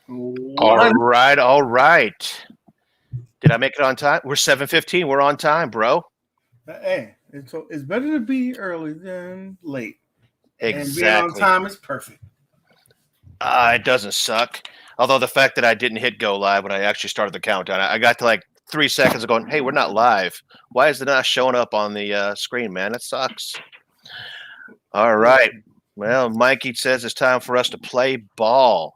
All right, all right. Did I make it on time? We're 7:15. We're on time, bro. Hey, it's better to be early than late. And being on Exactly. time is perfect. It doesn't suck. Although the fact that I didn't hit go live when I actually started the countdown, I got to like 3 seconds of going, hey, we're not live. Why is it not showing up on the screen, man? It sucks. All right. Well, Mikey says it's time for us to play ball.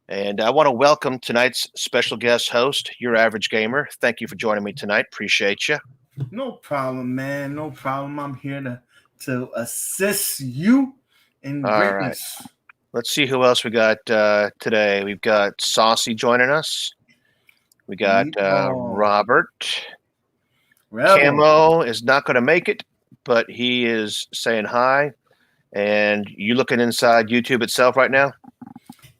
And I want to welcome tonight's special guest host, UrAverageGamer. Thank you for joining me tonight. Appreciate you. No problem, man. No problem. I'm here to assist you in All greatness. right. Let's see who else we got today. We've got Saucy joining us. We got Robert. Camo is not going to make it, but he is saying hi. And you looking inside YouTube itself right now?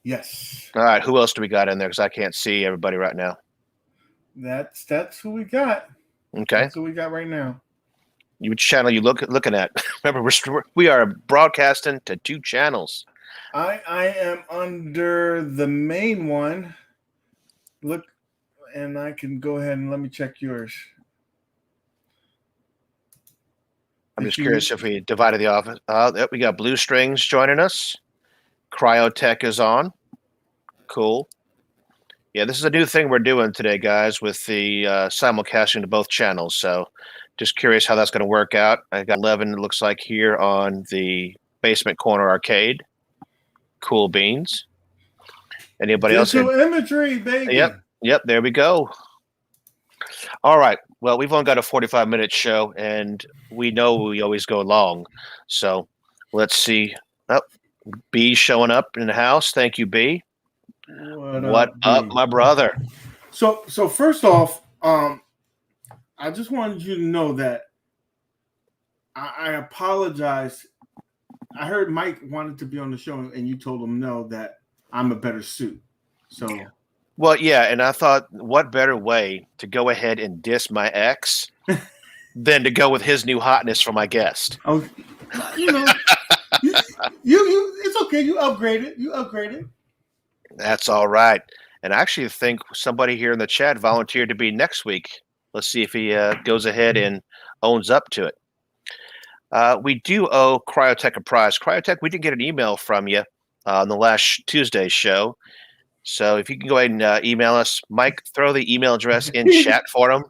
Yes. All right. Who else do we got in there? Because I can't see everybody right now. That's who we got. Okay. That's who we got right now. Which channel you looking at? Remember, we are broadcasting to 2 channels. I am under the main one. Look, and I can go ahead and let me check yours. I'm just curious if we divided the office. We got Blue Strings joining us. Cryotech is on. Cool. Yeah, this is a new thing we're doing today, guys, with the simulcasting to both channels. So just curious how that's going to work out. I got 11, it looks like, here on the Basement Corner Arcade. Cool beans. Anybody else? Digital imagery, baby. Yep, there we go. All right. Well, we've only got a 45-minute show, and we know we always go long. So let's see. Oh, B showing up in the house. Thank you, B. What up, my brother? So first off, I just wanted you to know that I apologize. I heard Mike wanted to be on the show, and you told him no, that I'm a better suit. So, well, yeah, and I thought, what better way to go ahead and diss my ex than to go with his new hotness for my guest? Oh, you know, you it's okay. You upgraded. That's all right. And I actually think somebody here in the chat volunteered to be next week. Let's see if he goes ahead and owns up to it. We do owe Cryotech a prize. Cryotech, we did get an email from you on the last Tuesday's show. So if you can go ahead and email us, Mike, throw the email address in chat for him.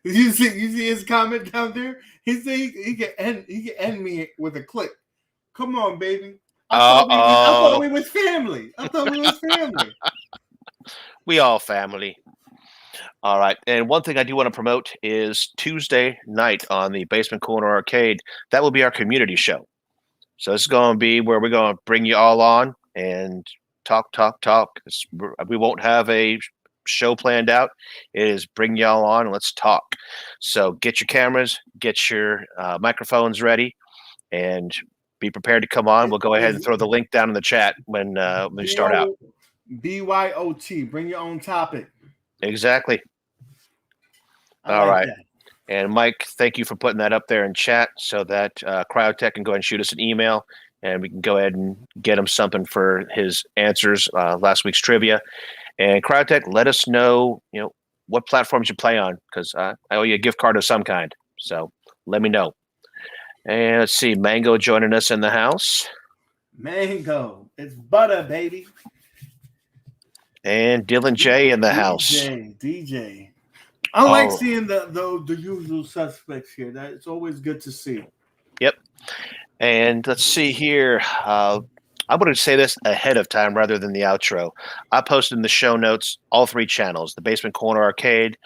You see his comment down there? He said he can end me with a click. Come on, baby. I thought we was family. We all family. All right. And one thing I do want to promote is Tuesday night on the Basement Corner Arcade. That will be our community show. So this is going to be where we're going to bring you all on and talk. We won't have a show planned out. It is bring y'all on and let's talk. So get your cameras, get your microphones ready, and be prepared to come on. We'll go ahead and throw the link down in the chat when we start out. BYOT, bring your own topic. Exactly. All right. And Mike, thank you for putting that up there in chat so that Cryotech can go ahead and shoot us an email and we can go ahead and get him something for his answers last week's trivia. And Cryotech, let us know, what platforms you play on, because I owe you a gift card of some kind. So let me know. And let's see, Mango joining us in the house. Mango, it's butter, baby. And Dylan J in the house. DJ. I like seeing the usual suspects here. It's always good to see. Yep. And let's see here. I'm going to say this ahead of time rather than the outro. I posted in the show notes all 3 channels: the Basement Corner Arcade,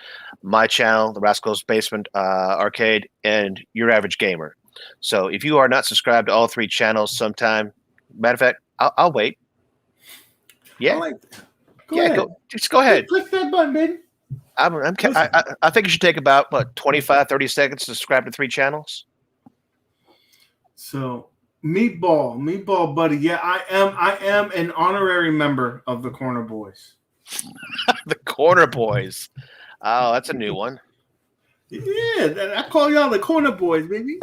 my channel, the Raskull's Basement Arcade, and UrAverageGamer. So if you are not subscribed to all 3 channels sometime, matter of fact, I'll wait. Yeah. Go ahead. Go ahead. Click that button, baby. I think it should take about 25, 30 seconds to subscribe to 3 channels. So meatball, buddy. Yeah, I am an honorary member of the Corner Boys. The Corner Boys. Oh, that's a new one. Yeah, I call y'all the Corner Boys, baby.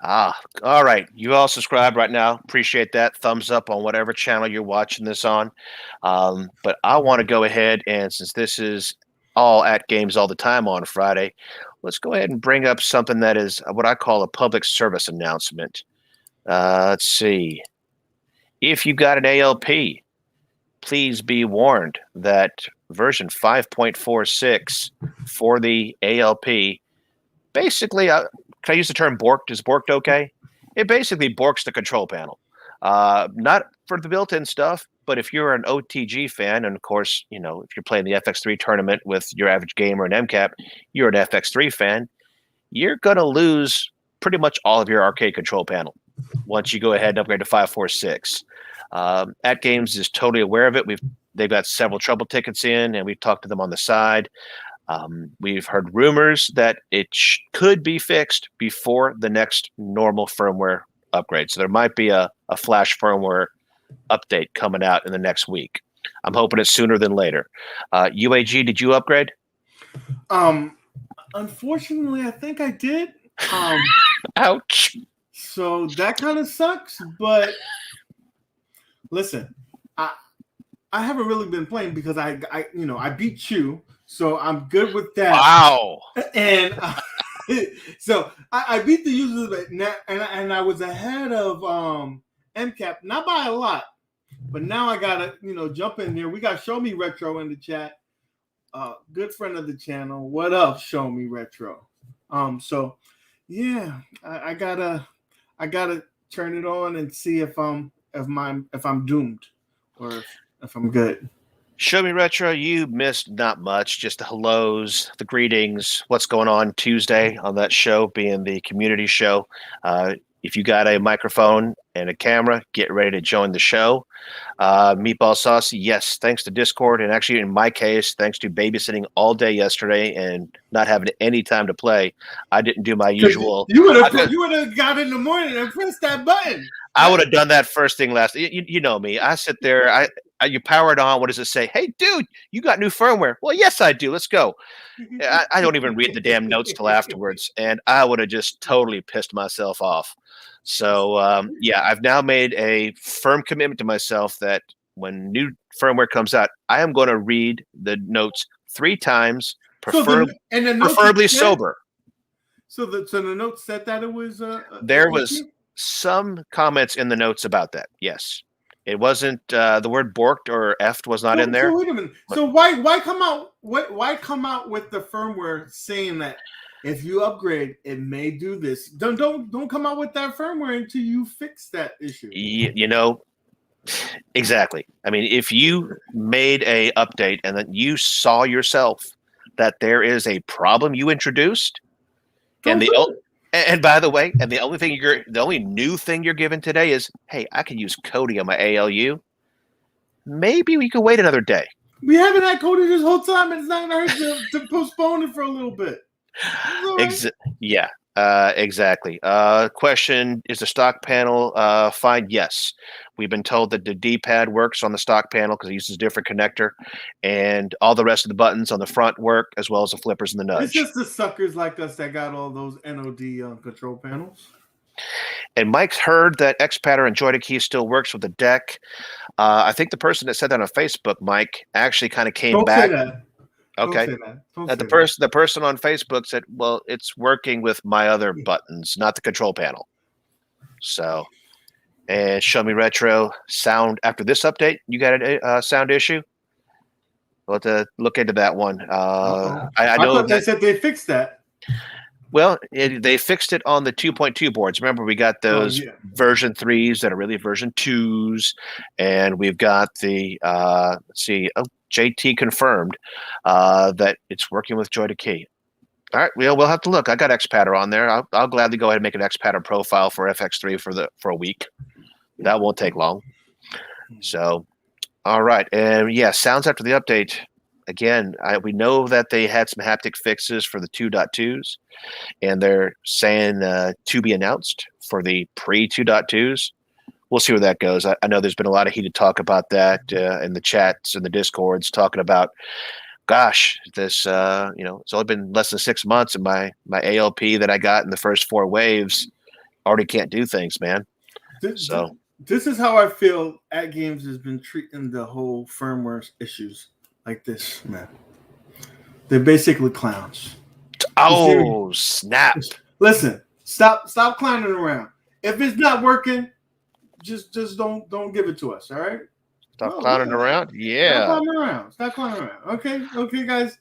All right. You all subscribe right now. Appreciate that. Thumbs up on whatever channel you're watching this on. But I want to go ahead and since this is all at games all the time on Friday, let's go ahead and bring up something that is what I call a public service announcement. Let's see. If you've got an ALP, please be warned that version 5.46 for the ALP basically, can I use the term borked? Is borked okay? It basically borks the control panel. Not for the built-in stuff, but if you're an OTG fan, and of course, if you're playing the FX3 tournament with UrAverageGamer and MCAP, you're an FX3 fan, you're going to lose pretty much all of your arcade control panel once you go ahead and upgrade to 5.46. AtGames is totally aware of it. They've got several trouble tickets in, and we've talked to them on the side. We've heard rumors that it could be fixed before the next normal firmware upgrade. So there might be a flash firmware update coming out in the next week. I'm hoping it's sooner than later. UAG, did you upgrade? Unfortunately, I think I did. Ouch. So that kind of sucks. But listen, I haven't really been playing because I beat you. So I'm good with that. Wow. And so I beat the users, and I was ahead of MCAP, not by a lot. But now I gotta, jump in here. We got Show Me Retro in the chat. Good friend of the channel. What up, Show Me Retro? So yeah, I gotta turn it on and see if I'm doomed or if I'm good. Show Me Retro, you missed not much, just the hellos, the greetings, what's going on Tuesday on that show, being the community show. If you got a microphone and a camera, get ready to join the show. Meatball Sauce, yes, thanks to Discord, and actually in my case, thanks to babysitting all day yesterday and not having any time to play, I didn't do my usual. You would have got in the morning and pressed that button. I would have done that first thing last. You know me. I sit there. You power it on. What does it say? Hey, dude, you got new firmware. Well, yes, I do. Let's go. I don't even read the damn notes till afterwards, and I would have just totally pissed myself off. So, I've now made a firm commitment to myself that when new firmware comes out, I am going to read the notes 3 times, preferably sober. So the notes said that it was. There was some comments in the notes about that. Yes. It wasn't the word borked or effed was not in there. So wait a minute. So why come out? Why come out with the firmware saying that if you upgrade, it may do this? Don't come out with that firmware until you fix that issue. Exactly. I mean, if you made a update and then you saw yourself that there is a problem you introduced, and by the way, the only new thing you're given today is, hey, I can use Kodi on my ALU. Maybe we could wait another day. We haven't had Kodi this whole time, and it's not going to hurt to postpone it for a little bit. Right. Exactly. Question: is the stock panel fine? Yes. We've been told that the D-pad works on the stock panel because it uses a different connector, and all the rest of the buttons on the front work, as well as the flippers and the nudge. It's just the suckers like us that got all those NOD control panels. And Mike's heard that XPatter and Joy-to-Key still works with the deck. I think the person that said that on Facebook, Mike, actually kind of came back. Say that. Okay. The person on Facebook said, well, it's working with my other buttons, not the control panel. So, and Show Me Retro sound after this update, you got a sound issue? We'll have to look into that one. I know thought they said they fixed that. Well, they fixed it on the 2.2 boards. Remember, we got those version 3s that are really version 2s, and we've got the JT confirmed that it's working with Joy-to-Key. All right, we'll have to look. I got XPatter on there. I'll gladly go ahead and make an XPatter profile for FX3 for a week. That won't take long. So, all right, and sounds after the update. Again, we know that they had some haptic fixes for the 2.2s, and they're saying to be announced for the pre-2.2s. We'll see where that goes. I know there's been a lot of heated talk about that in the chats and the Discords, talking about, gosh, this, it's only been less than 6 months, and my ALP that I got in the first 4 waves already can't do things, man. So this is how I feel AtGames has been treating the whole firmware issues like this, man. They're basically clowns. oh snap! Listen, stop clowning around. If it's not working, just don't give it to us. All right. Stop clowning around. Yeah. Stop clowning around. Okay, guys.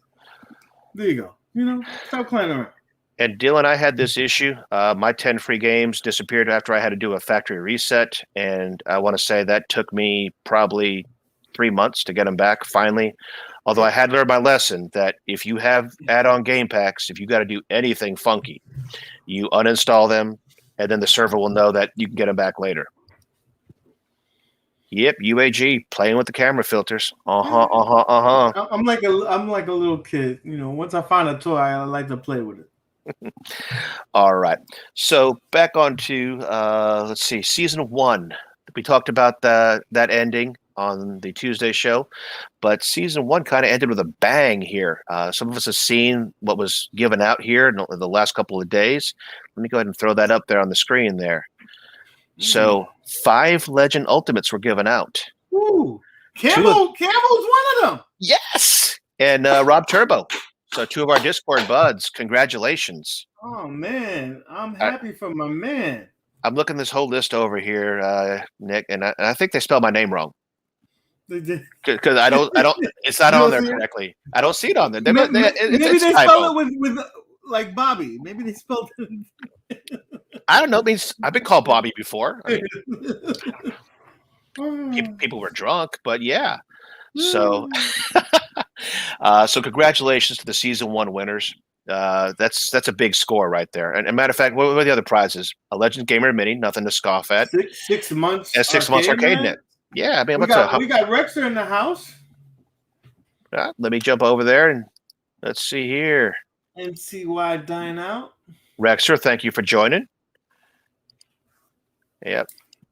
There you go. Stop clowning around. And Dylan, I had this issue. My 10 free games disappeared after I had to do a factory reset. And I want to say that took me probably 3 months to get them back finally. Although I had learned my lesson that if you have add-on game packs, if you got to do anything funky, you uninstall them, and then the server will know that you can get them back later. Yep, UAG playing with the camera filters. I'm like a little kid. Once I find a toy, I like to play with it. All right. So back on to let's see, season 1. We talked about that ending on the Tuesday show, but season 1 kind of ended with a bang here. Some of us have seen what was given out here in the last couple of days. Let me go ahead and throw that up there on the screen there. So 5 Legend Ultimates were given out. Ooh, Campbell's one of them. Yes, and Rob Turbo. So 2 of our Discord buds. Congratulations. Oh man, I'm happy for my man. I'm looking this whole list over here, Nick, and I think they spelled my name wrong. They did because I don't. It's not on there correctly. I don't see it on there. Maybe they spell it with like Bobby. Maybe they spelled it. I don't know. It means I've been called Bobby before. I mean, people were drunk, but yeah. So, so congratulations to the season 1 winners. That's a big score right there. And a matter of fact, what were the other prizes? A Legend Gamer Mini, nothing to scoff at. 6 months. And 6 months arcade net. Yeah, I mean, we got Rexer in the house. Let me jump over there and let's see here. NCY Dine Out. Rexer, thank you for joining. Yep.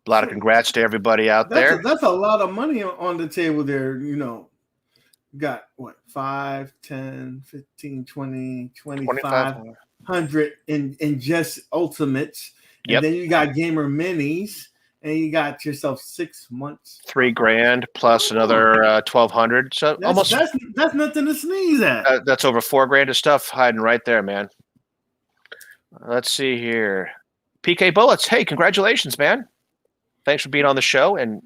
A lot of congrats to everybody out there. That's a lot of money on the table there. Got what, 5, 10, 15, 20, 2,500 in just ultimates. And then you got gamer minis, and you got yourself 6 months. $3,000 plus another 1,200. So that's nothing to sneeze at. That's over $4,000 of stuff hiding right there, man. Let's see here. PK Bullets. Hey, congratulations, man. Thanks for being on the show. And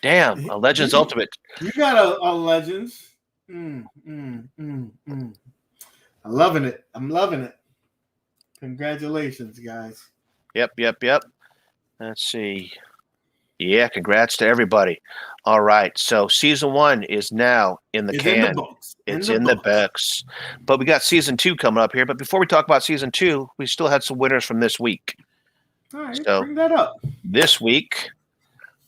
damn, a Legends Ultimate. You got a Legends. I'm loving it. Congratulations, guys. Yep. Let's see. Yeah, congrats to everybody. All right. So season 1 is now in the can. It's in the books. But we got season 2 coming up here. But before we talk about season 2, we still had some winners from this week. All right, bring that up. This week,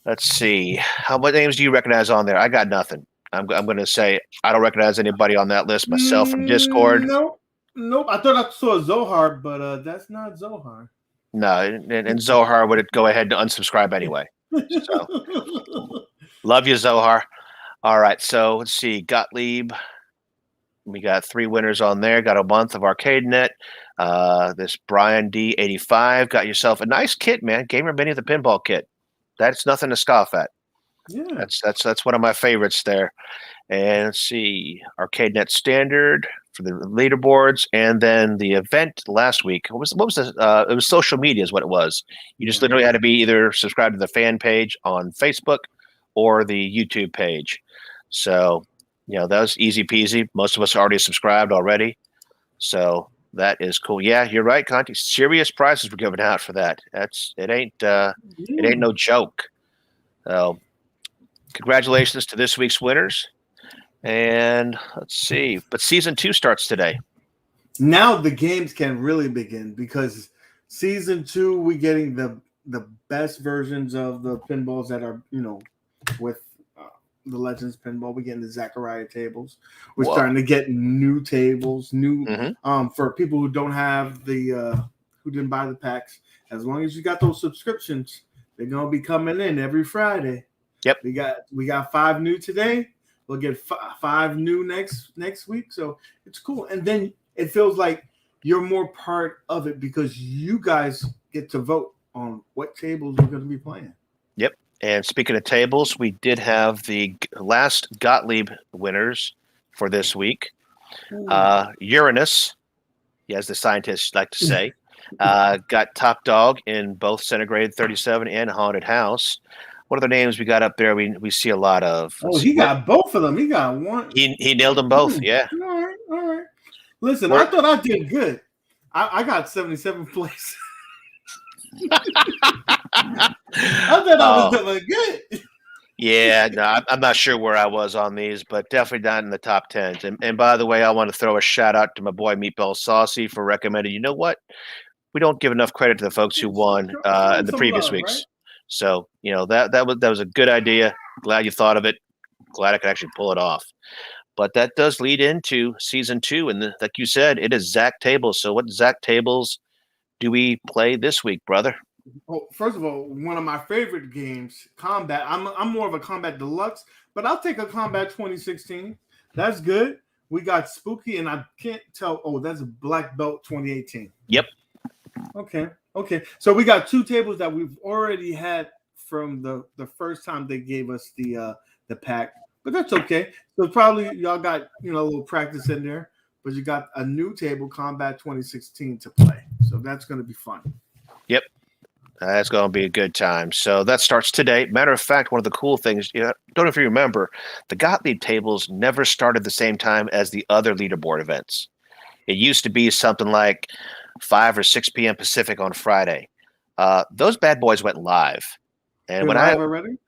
let's see. How many names do you recognize on there? I got nothing. I'm going to say I don't recognize anybody on that list myself from Discord. Nope. I thought I saw Zohar, but that's not Zohar. No, and Zohar would go ahead and unsubscribe anyway. So, love you, Zohar. All right, so let's see. Gottlieb. We got 3 winners on there. Got a month of ArcadeNet. This Brian D85 got yourself a nice kit, man. Gamer Mini, the pinball kit. That's nothing to scoff at. Yeah, that's one of my favorites there. And let's see, ArcadeNet Standard for the leaderboards, and then the event last week. What was this? It was social media, is what it was. You just literally had to be either subscribed to the fan page on Facebook or the YouTube page. So, that was easy peasy. Most of us are already subscribed already. So that is cool. Yeah, you're right, Conti. Serious prizes were given out for that. It ain't no joke. So congratulations to this week's winners. And let's see. But season 2 starts today. Now the games can really begin, because season 2, we're getting the best versions of the pinballs that are, with the Legends pinball. We're getting the Zachariah tables. We're starting to get new tables, for people who don't have the who didn't buy the packs. As long as you got those subscriptions, they're gonna be coming in every Friday. Yep. We got 5 new today. We'll get 5 new next week. So it's cool. And then it feels like you're more part of it, because you guys get to vote on what tables we're going to be playing. Yep. And speaking of tables, we did have the last Gottlieb winners for this week. Uranus, as the scientists like to say, got top dog in both Centigrade 37 and Haunted House. What other names we got up there? We see a lot of. He got both of them. He got one. He nailed them both. Yeah. All right. Listen, I thought I did good. I got 77th place. I thought I was doing good. Yeah, no, I'm not sure where I was on these, but definitely not in the top 10. And by the way, I want to throw a shout out to my boy Meatball Saucy for recommending. You know what? We don't give enough credit to the folks who won in the previous weeks. Right? So that was a good idea. Glad you thought of it. Glad I could actually pull it off. But that does lead into season 2, and like you said, it is Zach Tables. So what Zach Tables do we play this week, brother? Well, first of all, one of my favorite games, Combat. I'm more of a Combat Deluxe, but I'll take a Combat 2016. That's good. We got Spooky, and I can't tell. Oh, that's a Black Belt 2018. Yep. Okay. So we got 2 tables that we've already had from the first time they gave us the pack, but that's okay. So probably y'all got a little practice in there, but you got a new table, Combat 2016, to play. So that's going to be fun. Yep. That's going to be a good time. So that starts today. Matter of fact, one of the cool things, don't know if you remember, the Gottlieb tables never started the same time as the other leaderboard events. It used to be something like 5 or 6 p.m. Pacific on Friday. Those bad boys went live. And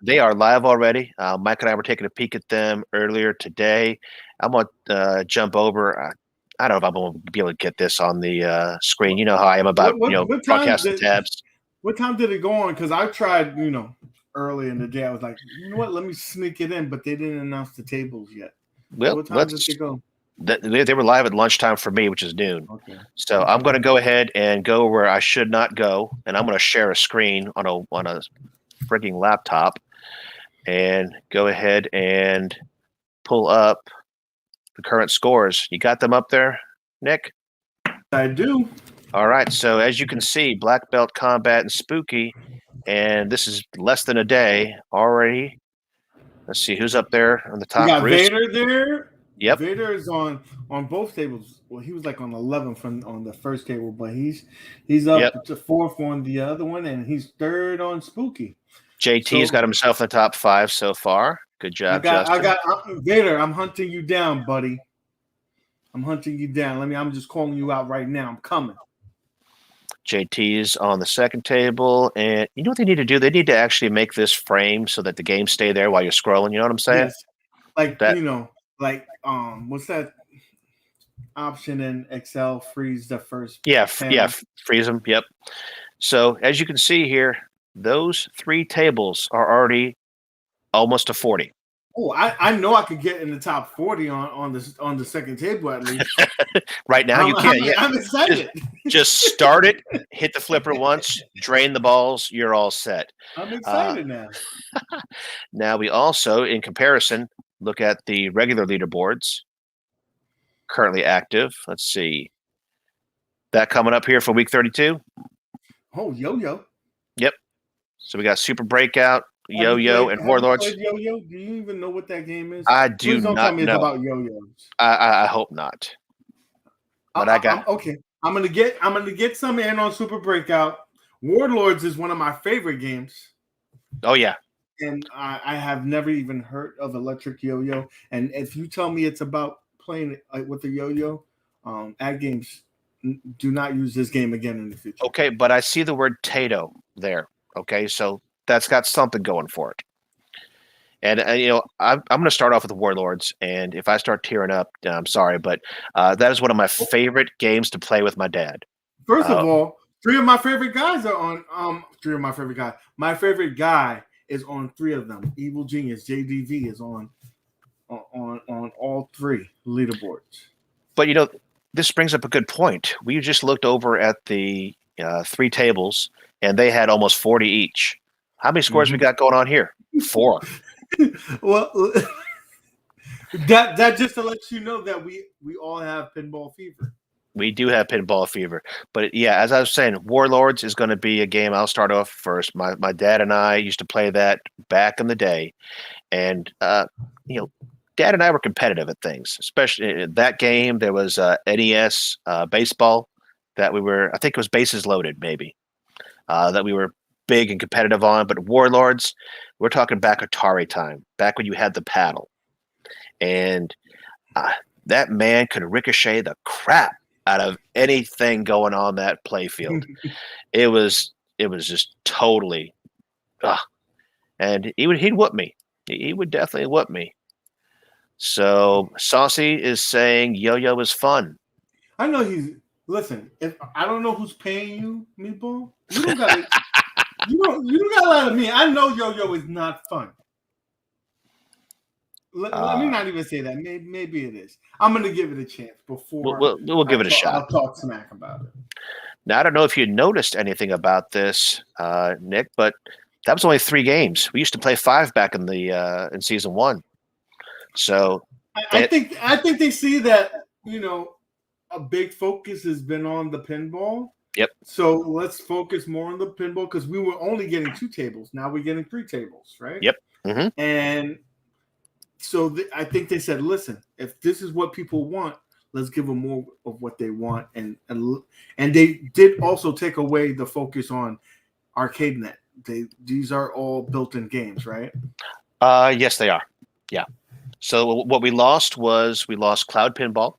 they are live already. Mike and I were taking a peek at them earlier today. I'm going to jump over. I don't know if I'm going to be able to get this on the screen. You know how I am about broadcasting tabs. What time did it go on? Because I tried, early in the day. I was like, you know what? Let me sneak it in, but they didn't announce the tables yet. Well, what time did it go? They were live at lunchtime for me, which is noon. Okay. So I'm going to go ahead and go where I should not go, and I'm going to share a screen on a frigging laptop, and go ahead and pull up the current scores. You got them up there, Nick? I do. All right, so as you can see, Black Belt, Combat, and Spooky, and this is less than a day already. Let's see who's up there on the top. You got Vader there. Yep. Vader is on both tables. Well, he was like on 11th on the first table, but he's up to 4th on the other one, and he's 3rd on Spooky. JT's got himself in the top 5 so far. Good job, Justin. I got Vader. I'm hunting you down, buddy. I'm hunting you down. I'm just calling you out right now. I'm coming. JT's on the second table, and you know what they need to do? They need to actually make this frame so that the games stay there while you're scrolling. You know what I'm saying? Yes. What's that option in Excel? Freeze the first. Yeah, freeze them. Yep. So as you can see here, those 3 tables are already almost to 40. Oh, I know I could get in the top 40 on the second table at least. Right now you can. I'm excited. Just start it, hit the flipper once, drain the balls, you're all set. I'm excited now. Now we also, in comparison, look at the regular leaderboards currently active. Let's see. That coming up here for week 32. Oh, Yo-Yo. Yep. So we got Super Breakout, Yo-Yo, and Warlords. Yo-Yo? Do you even know what that game is? I do not tell me know. It's about Yo-Yos. I hope not. But I'm gonna get some in on Super Breakout. Warlords is one of my favorite games. Oh yeah. And I have never even heard of Electric Yo-Yo. And if you tell me it's about playing with the Yo-Yo, AtGames, do not use this game again in the future. Okay, but I see the word Tato there. Okay, so that's got something going for it. And I'm going to start off with the Warlords, and if I start tearing up, I'm sorry, but that is one of my favorite games to play with my dad. First of all, 3 of my favorite guys are on. 3 of my favorite guys. My favorite guy is on 3 of them. Evil Genius JDV is on all 3 leaderboards. But this brings up a good point. We just looked over at the 3 tables, and they had almost 40 each. How many scores we got going on here? 4. Well, that just to let you know that we all have pinball fever. We do have pinball fever. But yeah, as I was saying, Warlords is going to be a game I'll start off first. My dad and I used to play that back in the day. And, Dad and I were competitive at things, especially in that game. There was NES baseball that I think it was Bases Loaded, maybe, that we were big and competitive on. But Warlords, we're talking back Atari time, back when you had the paddle. And that man could ricochet the crap out of anything going on that play field. It was just totally, and he'd whoop me. He would definitely whoop me. So Saucy is saying Yo-Yo is fun. I know listen, if I don't know who's paying you, Meatball, you don't gotta you don't lie to me. I know Yo-Yo is not fun. Let me not even say that. Maybe it is. I'm going to give it a chance before we'll give it a shot. I'll talk smack about it. Now, I don't know if you noticed anything about this, Nick, but that was only 3 games. We used to play 5 back in in season 1. So I think they see that, a big focus has been on the pinball. Yep. So let's focus more on the pinball because we were only getting 2 tables. Now we're getting 3 tables, right? Yep. Mm-hmm. And so I think they said, listen, if this is what people want, let's give them more of what they want. And they did also take away the focus on ArcadeNet. These are all built-in games, right? Yes, they are. Yeah. So what we lost Cloud Pinball,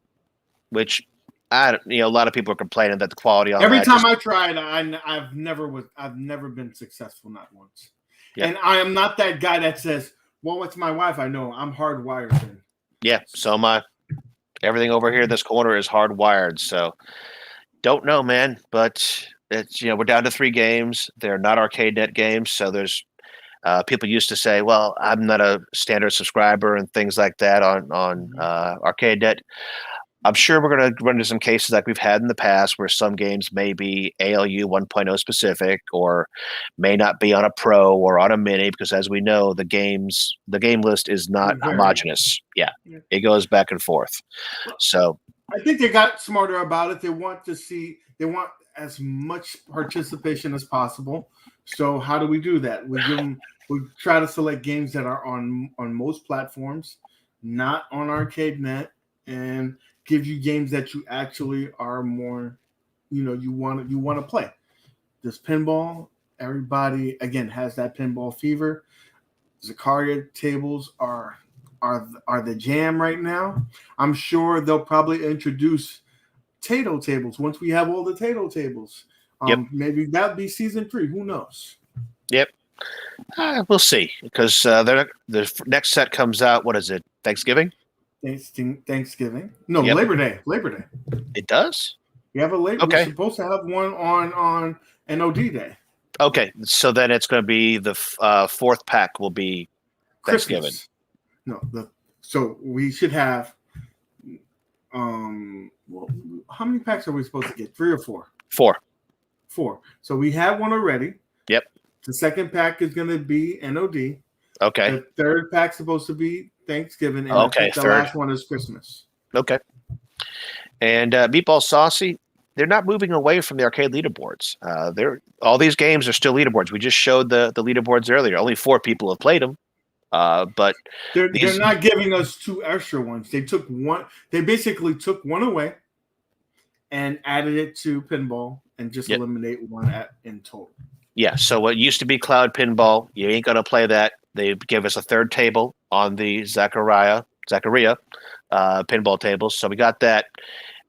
which a lot of people are complaining that the quality on every time I tried, I've never been successful, not once. Yeah. And I am not that guy that says, well, it's my wife. I know I'm hardwired in. Yeah, so am I. Everything over here in this corner is hardwired. So don't know, man. But it's we're down to 3 games. They're not ArcadeNet games. So there's people used to say, well, I'm not a standard subscriber and things like that on ArcadeNet. I'm sure we're going to run into some cases like we've had in the past where some games may be ALU 1.0 specific or may not be on a pro or on a mini because, as we know, the game list is not homogenous. Yeah, it goes back and forth. So I think they got smarter about it. They want as much participation as possible. So how do we do that? We try to select games that are on most platforms, not on ArcadeNet, and give you games that you actually are more, you want to play. This pinball, everybody again has that pinball fever. Zakaria tables are the jam right now. I'm sure they'll probably introduce Tato tables once we have all the Tato tables. Yep. Maybe that'll be season 3. Who knows? Yep. We'll see because the next set comes out. What is it? Thanksgiving? Thanksgiving. No, yep. Labor Day. It does? We have a Labor. Okay. We're supposed to have one on NOD Day. Okay, so then it's going to be the 4th pack will be Thanksgiving. Christmas. No, so we should have. Well, how many packs are we supposed to get? 3 or 4? 4. 4. So we have one already. Yep. The 2nd pack is going to be NOD. Okay. The 3rd pack's supposed to be Thanksgiving. And okay. The last one is Christmas. Okay. And Meatball Saucy, they're not moving away from the arcade leaderboards. All these games are still leaderboards. We just showed the leaderboards earlier. Only 4 people have played them. But they're not giving us 2 extra ones. They took one. They basically took one away and added it to pinball and just eliminate one in total. Yeah. So what used to be Cloud Pinball, you ain't gonna play that. They gave us a 3rd table on the Zakaria pinball tables. So we got that,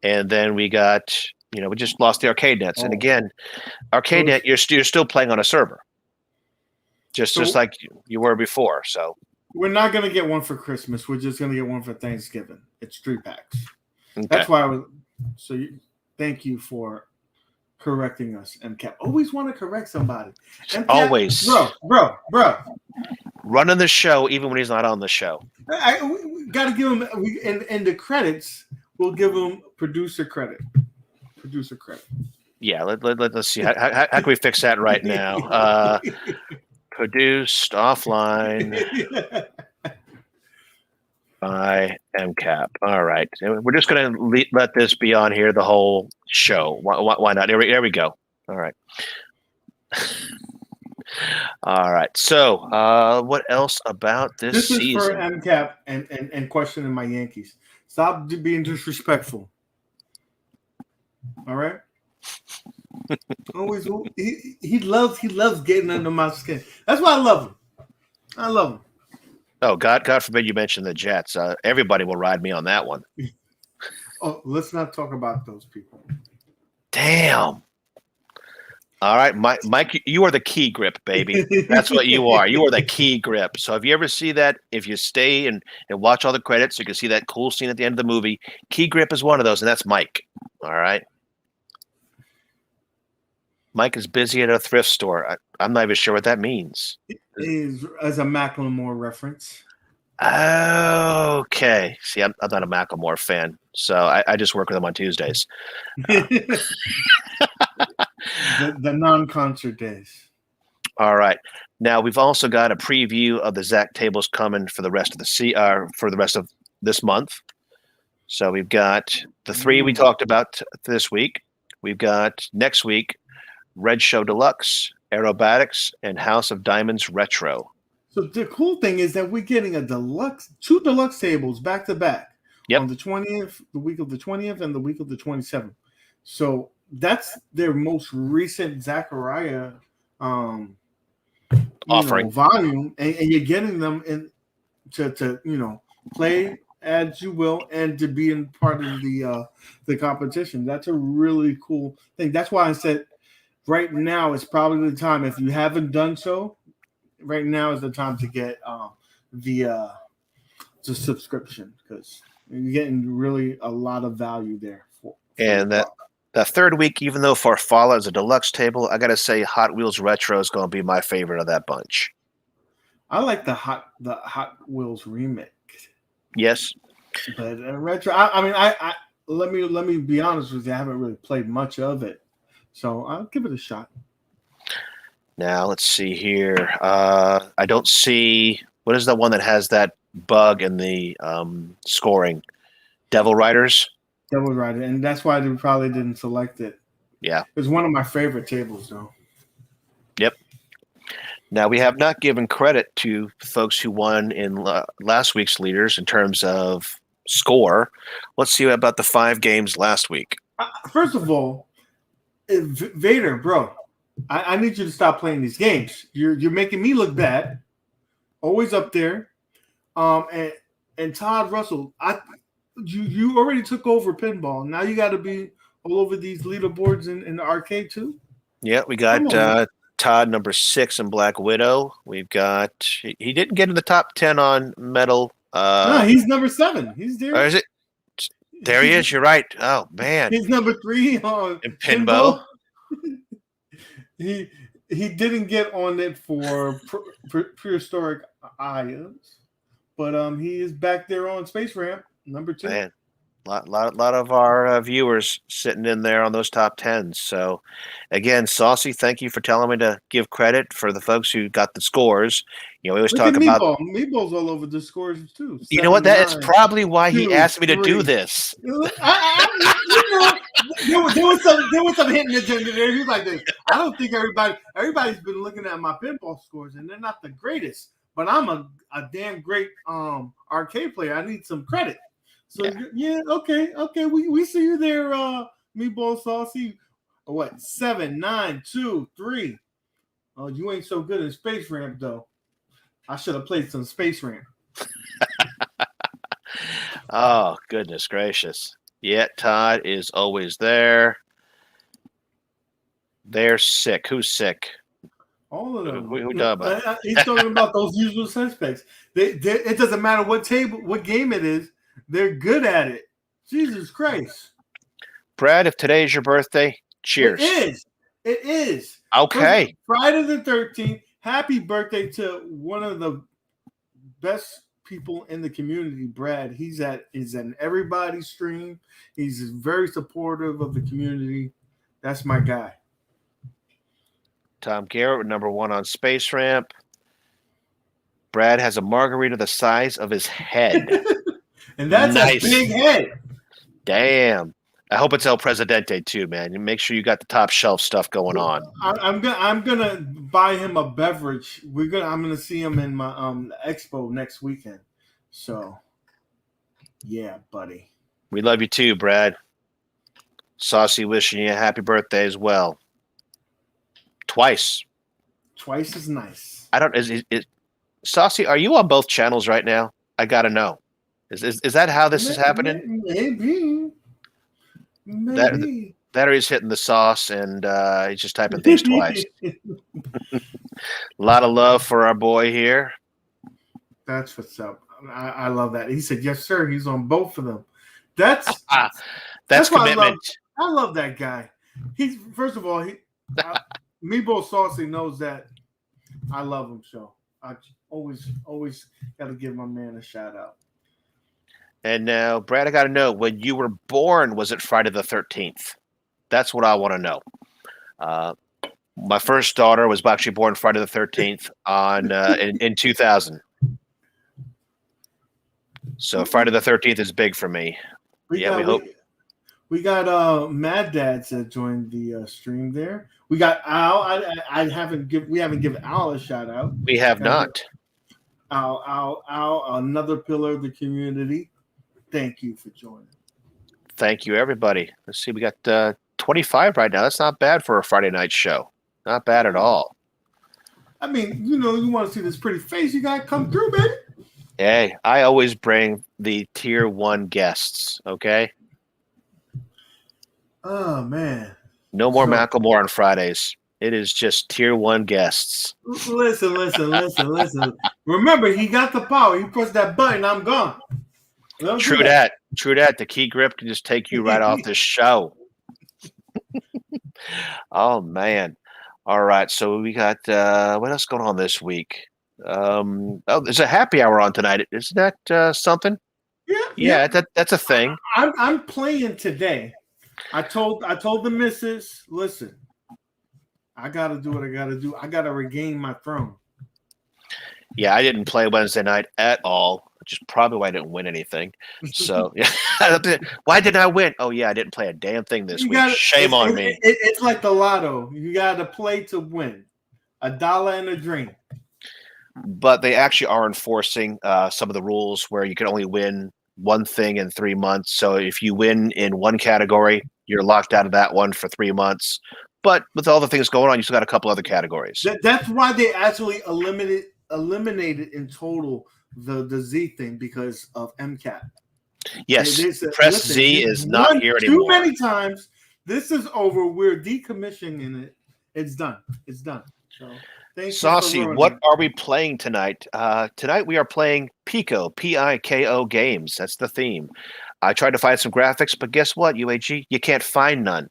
and then we got we just lost the ArcadeNets. And again, ArcadeNet, you're still playing on a server. Just like you were before. So we're not going to get one for Christmas. We're just going to get one for Thanksgiving. It's 3 packs. Okay. That's why thank you for correcting us, MCAP. Always want to correct somebody. MCAP, always. Bro. Running the show even when he's not on the show. We got to give him, in the credits, we'll give him producer credit. Yeah, let's see. How can we fix that right now? Produced offline. I am Cap. All right. We're just going to let this be on here the whole show. Why not? There we go. All right. All right. So, what else about this This is for season? MCAP and questioning my Yankees. Stop being disrespectful. All right. Always he loves getting under my skin. That's why I love him. I love him. Oh, God forbid you mention the Jets. Everybody will ride me on that one. Oh, let's not talk about those people. Damn. All right, Mike, you are the key grip, baby. That's what you are. You are the key grip. So if you ever see that, if you stay and watch all the credits, you can see that cool scene at the end of the movie. Key grip is one of those, and that's Mike. All right. Mike is busy at a thrift store. I'm not even sure what that means. Is as a Macklemore reference. Okay. See, I'm not a Macklemore fan, so I just work with him on Tuesdays. The non-concert days. All right. Now we've also got a preview of the Zach tables coming for the rest of for the rest of this month. So we've got the 3 we talked about this week. We've got next week Red Show Deluxe, Aerobatics, and House of Diamonds Retro. So the cool thing is that we're getting two deluxe tables back to back on the 20th, the week of the 20th, and the week of the 27th. So that's their most recent Zachariah offering volume, and you're getting them in to play as you will and to be in part of the competition. That's a really cool thing. That's why I said right now is probably the time. If you haven't done so, right now is the time to get the subscription, because you're getting really a lot of value there. And that third week, even though Farfalla is a deluxe table, I got to say Hot Wheels Retro is going to be my favorite of that bunch. I like the Hot Wheels remake. Yes, but retro. I let me be honest with you. I haven't really played much of it, so I'll give it a shot. Now let's see here. I don't see what is the one that has that bug in the scoring. Devil Riders. Devil Rider, and that's why they probably didn't select it. Yeah, it's one of my favorite tables, though. Yep. Now, we have not given credit to folks who won in last week's leaders in terms of score. Let's see about the 5 games last week. First of all, Vader, bro, I need you to stop playing these games. You're making me look bad. Always up there. And Todd Russell, you already took over pinball. Now you got to be all over these leaderboards in the arcade too. Yeah, we got Todd number 6 in Black Widow. We've got he didn't get in the top 10 on Metal. No, he's number 7. He's there. Or is it? There he is. You're right. Oh man, he's number 3 on pinball. He didn't get on it for prehistoric items, but he is back there on Space Ramp number 2. Man, lot of our viewers sitting in there on those top 10s. So, again, Saucy, thank you for telling me to give credit for the folks who got the scores. We always talk about Meatball's all over the scores too. You know what? That is probably why he asked me to do this. There was some hidden agenda there. He's like this. I don't think everybody's been looking at my pinball scores, and they're not the greatest. But I'm a damn great arcade player. I need some credit. So yeah, okay. We see you there, Meatball Saucy. What 7, 9, 2, 3? Oh, you ain't so good in Space Ramp though. I should have played some Space Ramp. Oh goodness gracious! Yeah, Todd is always there. They're sick. Who's sick? All of them. Who talking about? He's talking about those usual suspects. It doesn't matter what game it is. They're good at it. Jesus Christ. Brad, if today is your birthday, cheers. It is. Okay. Friday the 13th. Happy birthday to one of the best people in the community, Brad. He's in everybody's stream. He's very supportive of the community. That's my guy. Tom Garrett, number 1 on Space Ramp. Brad has a margarita the size of his head. And that's Nice. a big head. Damn. I hope it's El Presidente too, man. You make sure you got the top shelf stuff going on. I'm gonna buy him a beverage. I'm gonna see him in my expo next weekend. So yeah, buddy. We love you too, Brad. Saucy wishing you a happy birthday as well. Twice. Twice is nice. I don't. Is Saucy? Are you on both channels right now? I gotta know. Is that how this is happening? Maybe. That or he's hitting the sauce and he's just typing things twice. A lot of love for our boy here. That's what's up. I love that. He said, "Yes, sir." He's on both of them. That's commitment. I love that guy. He's first of all, Meebo Saucy knows that I love him. So I always got to give my man a shout out. And now, Brad, I got to know, when you were born, was it Friday the 13th? That's what I want to know. My first daughter was actually born Friday the 13th in 2000. So Friday the 13th is big for me. We hope. We got Mad Dads that joined the stream there. We got Al. We haven't given Al a shout out. We have not. Al, another pillar of the community. Thank you for joining. Thank you, everybody. Let's see. We got 25 right now. That's not bad for a Friday night show. Not bad at all. I mean, you want to see this pretty face, you got to come through, baby. Hey, I always bring the tier 1 guests, okay? Oh, man. No more Macklemore on Fridays. It is just tier 1 guests. Listen. Remember, he got the power. He pressed that button, I'm gone. True that. The key grip can just take you right off this show. Oh, man. All right. So we got what else going on this week? There's a happy hour on tonight. Isn't that something? Yeah. That's a thing. I'm playing today. I told the missus, listen, I got to do what I got to do. I got to regain my throne. Yeah, I didn't play Wednesday night at all, which is probably why I didn't win anything. So, why didn't I win? Oh, yeah, I didn't play a damn thing this week. Shame on me. It's like the lotto. You got to play to win. $1 and a dream. But they actually are enforcing some of the rules where you can only win one thing in 3 months. So if you win in one category, you're locked out of that one for 3 months. But with all the things going on, you still got a couple other categories. That's why they actually eliminated in total the Z thing because of MCAT. Yes, Press Z is not here anymore. Too many times. This is over. We're decommissioning it. It's done. So, Saucy, what are we playing tonight? Tonight we are playing Pico, Piko games. That's the theme. I tried to find some graphics, but guess what, UAG? You can't find none.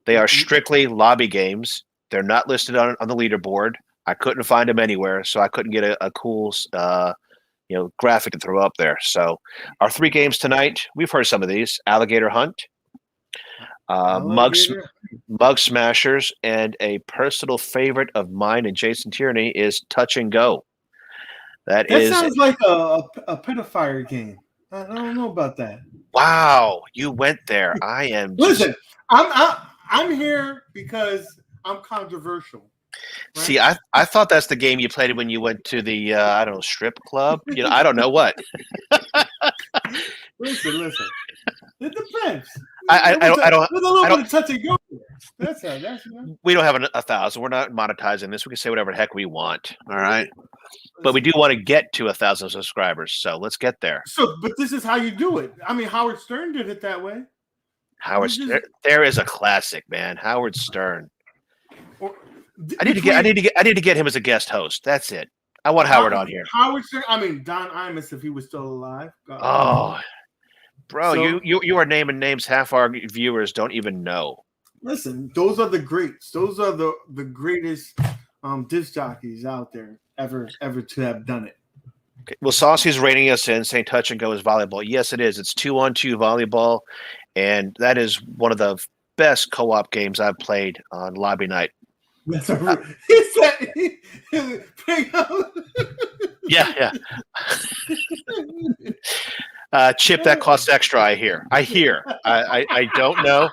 They are strictly lobby games. They're not listed on the leaderboard. I couldn't find them anywhere, so I couldn't get a cool graphic to throw up there. So our 3 games tonight, we've heard some of these: Alligator Hunt, Mug Smashers, and a personal favorite of mine and Jason Tierney is Touch and Go. That sounds like a pedophile game. I don't know about that. Wow, you went there. I am. Listen, I'm here because I'm controversial. Right? See, I thought that's the game you played when you went to the I don't know, strip club. I don't know what. Listen. It depends. I don't. With a little bit of touch and go. That's We don't have 1,000. We're not monetizing this. We can say whatever the heck we want. All right. But we do want to get to 1,000 subscribers, so let's get there. But this is how you do it. I mean, Howard Stern did it that way. There is a classic, man. Howard Stern. I need to get him as a guest host. That's it. I want Howard on here. Howard Stern. I mean, Don Imus, if he was still alive. Oh, bro, so, you are naming names half our viewers don't even know. Listen, those are the greats. Those are the greatest disc jockeys out there ever to have done it. Okay. Well, Saucy's rating us in, saying Touch and Go is volleyball. Yes, it is. It's 2-on-2 volleyball, and that is one of the best co-op games I've played on lobby night. That's Yeah. Chip, that costs extra. I hear. I don't know.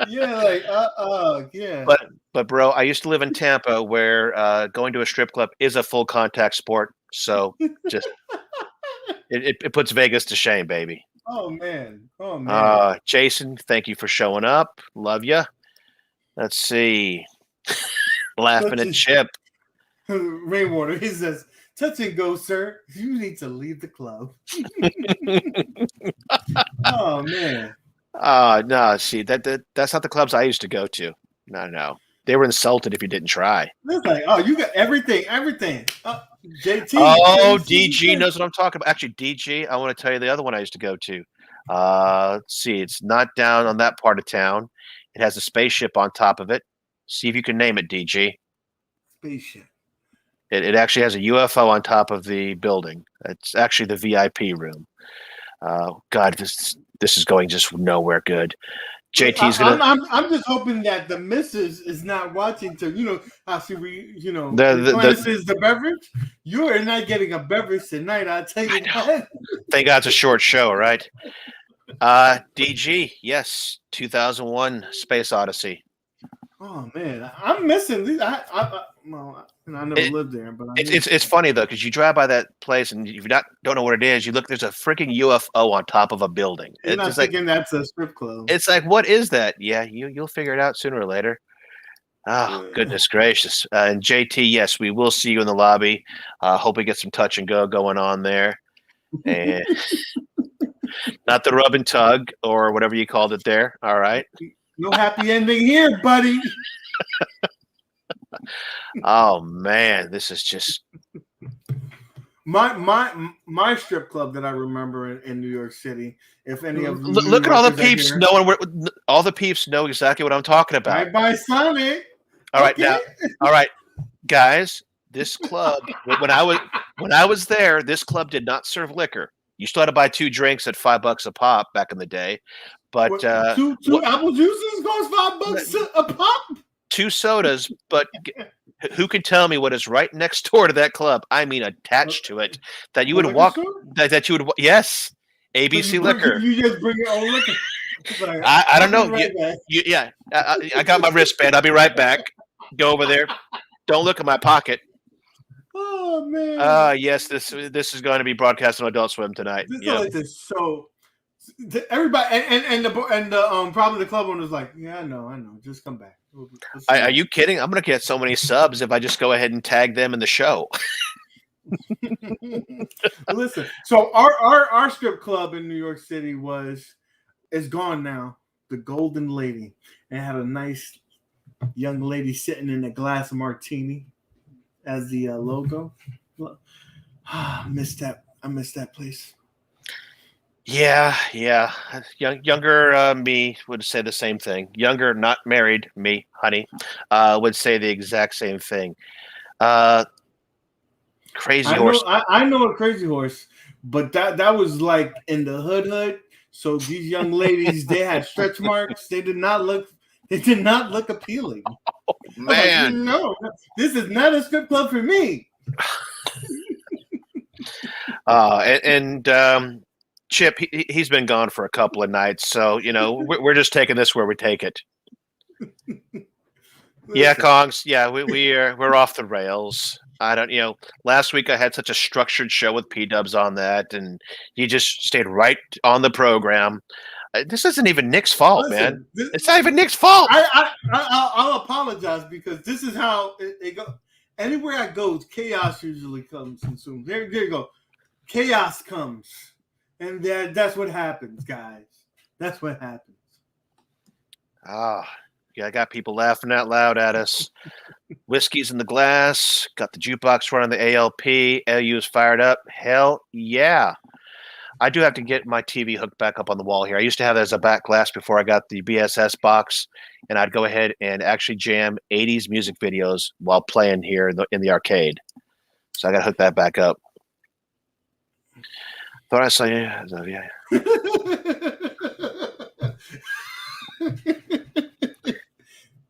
Yeah. But bro, I used to live in Tampa, where going to a strip club is a full contact sport. So just it puts Vegas to shame, baby. Oh man. Jason, thank you for showing up. Love you. Let's see. Laughing at Chip. Rainwater. He says, "Touch and go, sir. You need to leave the club." Oh man. No, see that's not the clubs I used to go to. No. They were insulted if you didn't try. It's like, oh, you got everything. JT. Oh, DG knows what I'm talking about. Actually, DG, I want to tell you the other one I used to go to. Let's see. It's not down on that part of town. It has a spaceship on top of it. See if you can name it, DG. Spaceship. It actually has a UFO on top of the building. It's actually the VIP room. God, this is going just nowhere good. JT's gonna. I'm just hoping that the missus is not watching. How she replenishes the beverage. You are not getting a beverage tonight. I'll tell you that. Thank God it's a short show, right? DG, yes, 2001 Space Odyssey. Oh man, I'm missing these. I never lived there, but it's funny though, because you drive by that place and if you don't know what it is, you look. There's a freaking UFO on top of a building. You're not thinking that's a strip club. It's like, what is that? Yeah, you'll figure it out sooner or later. Oh, goodness gracious! And JT, yes, we will see you in the lobby. Hope we get some touch and go going on there, and not the rub and tug or whatever you called it there. All right. No happy ending here, buddy. Oh man, this is just my strip club that I remember in New York City. If any of look at all the peeps knowing all the peeps know exactly what I'm talking about. Right by Sonic. All right, now, all right, guys. This club, when I was there, this club did not serve liquor. You still had to buy 2 drinks at $5 a pop back in the day. But two apple juices cost $5 a pop. 2 sodas, but who can tell me what is right next door to that club? I mean, attached to it, that you would walk. That you would. Yes, ABC Liquor. You just bring your own liquor. I don't know. Yeah, I got my wristband. I'll be right back. Go over there. Don't look at my pocket. Oh man. Yes, this is going to be broadcast on Adult Swim tonight. This so everybody and the probably the club owner's like, yeah, I know. Just come back. Are you kidding? I'm going to get so many subs if I just go ahead and tag them in the show. Listen, so our strip club in New York City is gone now. The Golden Lady, and it had a nice young lady sitting in a glass martini as the logo. I miss that place. Yeah. Younger me would say the same thing. Younger, not married, me, honey, would say the exact same thing. Crazy Horse. I know a Crazy Horse, but that was like in the hood. So these young ladies, they had stretch marks. They did not look appealing. Oh, man, no, this is not a strip club for me. Chip, he's been gone for a couple of nights, so we're just taking this where we take it. Yeah, Kongs. Yeah, we're off the rails. I don't. Last week I had such a structured show with P-Dubs on that, and he just stayed right on the program. This isn't even Nick's fault, man. It's not even Nick's fault. I'll apologize because this is how it goes. Anywhere I go, chaos usually comes and soon. There you go. Chaos comes. And that's what happens, guys. That's what happens. Yeah, I got people laughing out loud at us. Whiskey's in the glass. Got the jukebox running the ALP. LU is fired up. Hell yeah. I do have to get my TV hooked back up on the wall here. I used to have that as a back glass before I got the BSS box, and I'd go ahead and actually jam 80s music videos while playing here in the arcade. So I got to hook that back up. Thought I saw you. Yeah.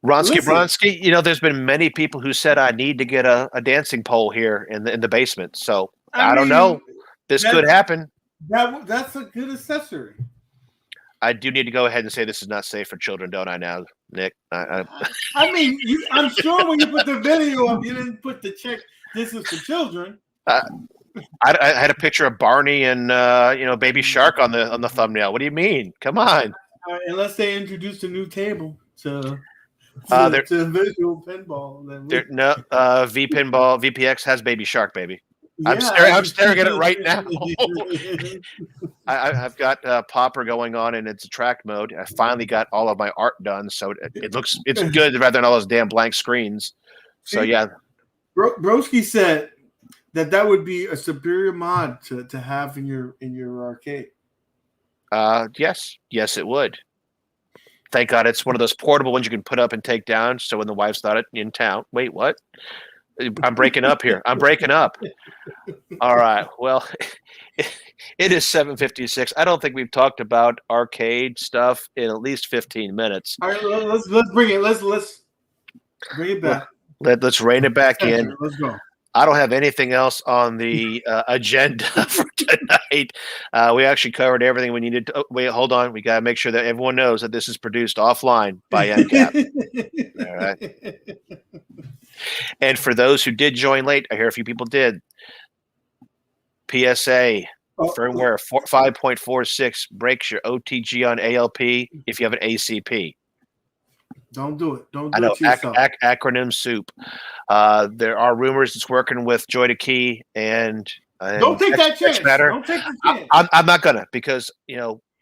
Bronsky, there's been many people who said I need to get a dancing pole here in the basement. So I don't know. This could happen. That's a good accessory. I do need to go ahead and say this is not safe for children, don't I now, Nick? I mean, I'm sure when you put the video up, you didn't put the check, this is for children. I had a picture of Barney and Baby Shark on the thumbnail. What do you mean? Come on. Unless they introduced a new table to visual pinball. VPX has Baby Shark, baby. Yeah, I'm staring at it right now. I've got Popper going on in its attract mode. I finally got all of my art done, so it's good rather than all those damn blank screens. So yeah, Broski said that would be a superior mod to have in your arcade. Yes, it would. Thank God it's one of those portable ones you can put up and take down. So when the wife's not in town, wait, what? I'm breaking up here. I'm breaking up. All right. Well, it is 7:56. I don't think we've talked about arcade stuff in at least 15 minutes. All right, let's bring it. Let's bring it back. Let's rein it back in. Let's go. I don't have anything else on the agenda for tonight. We actually covered everything we needed to. Oh, wait, hold on. We got to make sure that everyone knows that this is produced offline by NCAP. All right. And for those who did join late, I hear a few people did. PSA firmware 5.46 breaks your OTG on ALP if you have an ACP. Don't do it. Don't do I know, it to yourself. acronym soup. There are rumors it's working with Joy to Key and don't take that chance. Don't take the chance. I'm not gonna, because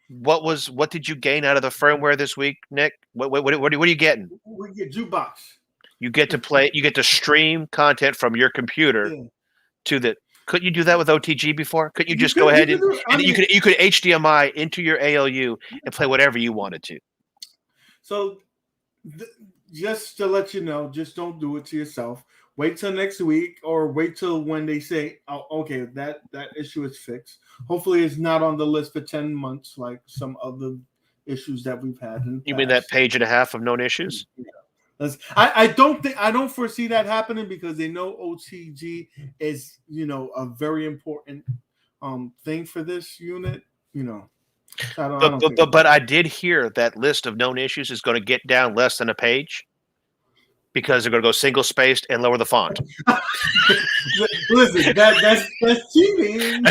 what did you gain out of the firmware this week, Nick? What are you getting? We get jukebox. You get to play. You get to stream content from your computer to the. Couldn't you do that with OTG before? Couldn't you just go ahead and you could HDMI into your ALU and play whatever you wanted to? So, just to let you know, just don't do it to yourself. Wait till next week, or wait till when they say, "Oh, okay, that issue is fixed." Hopefully, it's not on the list for 10 months like some other issues that we've had. You mean that page and a half of known issues? Yeah. I don't foresee that happening, because they know OTG is a very important thing for this unit. But I did hear that list of known issues is going to get down less than a page, because they're going to go single spaced and lower the font. Listen, that's cheating.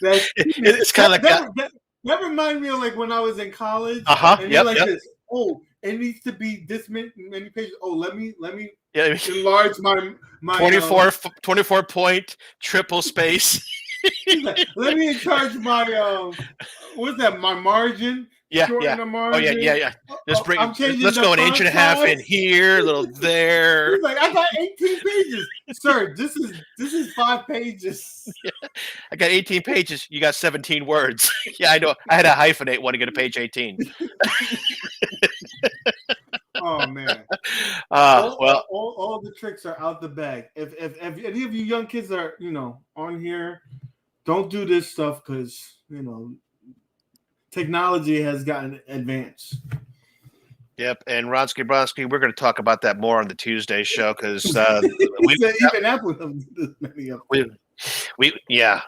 It's kind of like that reminds me of like when I was in college. This. Oh, it needs to be this many pages. Oh, let me enlarge my 24 point triple space. Let me enlarge my what's that? My margin. The margin. Yeah. Let's go an inch and a half in here, a little there. He's like, I got 18 pages, sir. This is 5 pages. Yeah. I got 18 pages. You got 17 words. Yeah, I know. I had to hyphenate one to get to page 18. Oh man. All the tricks are out the bag. If any of you young kids are on here, don't do this stuff, because technology has gotten advanced. Yep, and Ronsky Bronsky, we're going to talk about that more on the Tuesday show, because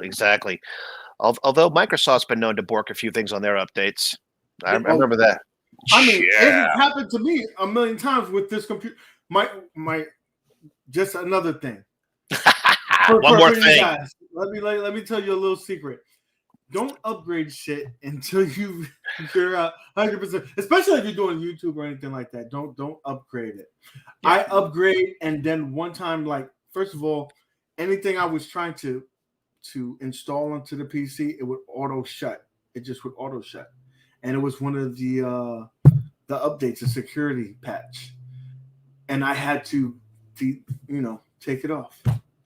exactly. Although Microsoft's been known to bork a few things on their updates. I remember that. I mean, it happened to me a million times with this computer. My just another thing. One more thing. Guys, let me tell you a little secret. Don't upgrade shit until you're 100%. Especially if you're doing YouTube or anything like that. Don't upgrade it. Yeah. I upgrade, and then one time, like, first of all, anything I was trying to install onto the PC, it would auto shut. It just would auto shut. And it was one of the updates, a security patch, and I had to take it off.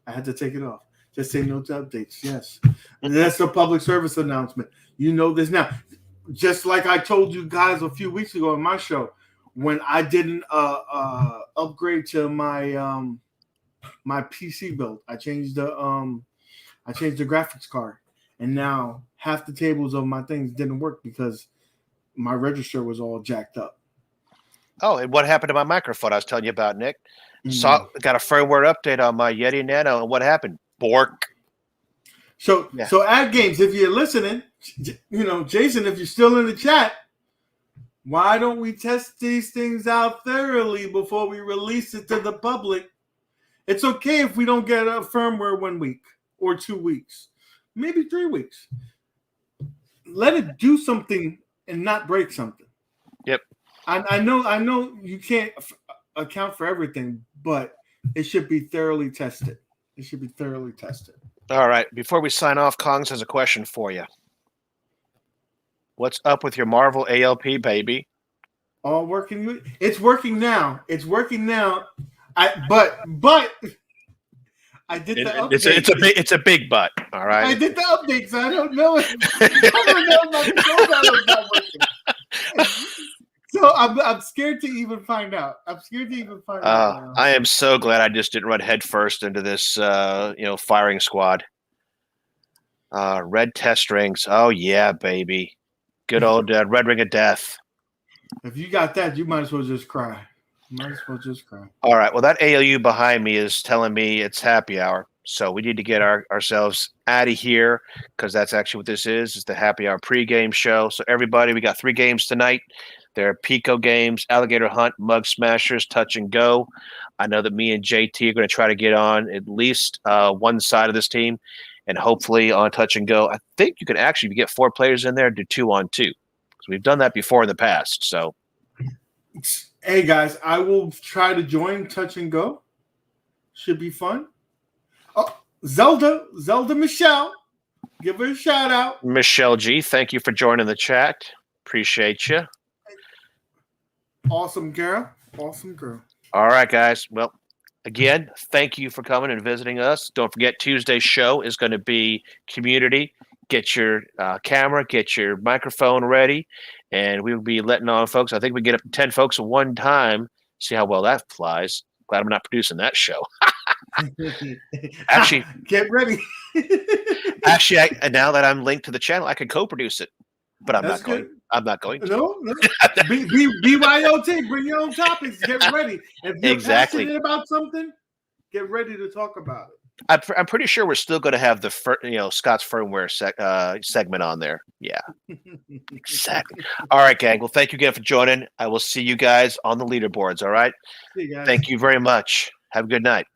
I had to take it off. Just say no to updates. Yes, and that's a public service announcement. You know this now. Just like I told you guys a few weeks ago in my show, when I didn't upgrade to my my PC build, I changed the graphics card, and now half the tables of my things didn't work because my register was all jacked up. Oh, and what happened to my microphone I was telling you about, Nick? Got a firmware update on my Yeti Nano, and what happened? Bork. So, Yeah. so AtGames, if you're listening, Jason, if you're still in the chat, why don't we test these things out thoroughly before we release it to the public? It's okay if we don't get a firmware 1 week or 2 weeks, maybe 3 weeks. Let it do something and not break something. Yep. I know you can't account for everything, but it should be thoroughly tested. It should be thoroughly tested. All right. Before we sign off, Kongs has a question for you. What's up with your Marvel ALP, baby? All working. It's working now. It's working now. But I did the update. It's a big butt. All right. I did the update, so I don't know. I don't know if my controller is not working. So I'm scared to even find out. I'm scared to even find out. I am so glad I just didn't run headfirst into this, firing squad. Red test rings. Oh yeah, baby. Good old red ring of death. If you got that, you might as well just cry. All right. Well, that ALU behind me is telling me it's happy hour. So we need to get ourselves out of here because that's actually what this is. It's the happy hour pregame show. So everybody, we got 3 games tonight. They're Pico games, Alligator Hunt, Mug Smashers, Touch and Go. I know that me and JT are going to try to get on at least one side of this team and hopefully on Touch and Go. I think you can actually get 4 players in there, do 2-on-2. Because we've done that before in the past. So, hey guys, I will try to join Touch and Go. Should be fun. Oh, Zelda Michelle, give her a shout out. Michelle G, thank you for joining the chat. Appreciate you. Awesome girl. All right, guys. Well, again, thank you for coming and visiting us. Don't forget, Tuesday's show is going to be community. Get your camera, get your microphone ready, and we will be letting on folks. I think we get up to 10 folks at one time. See how well that flies. Glad I'm not producing that show. Actually, get ready. Actually, now that I'm linked to the channel, I can co-produce it, but I'm not going. I'm not going to. No. BYOT, bring your own topics. Get ready. If you're passionate about something, get ready to talk about it. I'm pretty sure we're still going to have the Scott's firmware segment on there. Yeah, exactly. All right, gang. Well, thank you again for joining. I will see you guys on the leaderboards. All right. See you guys. Thank you very much. Have a good night.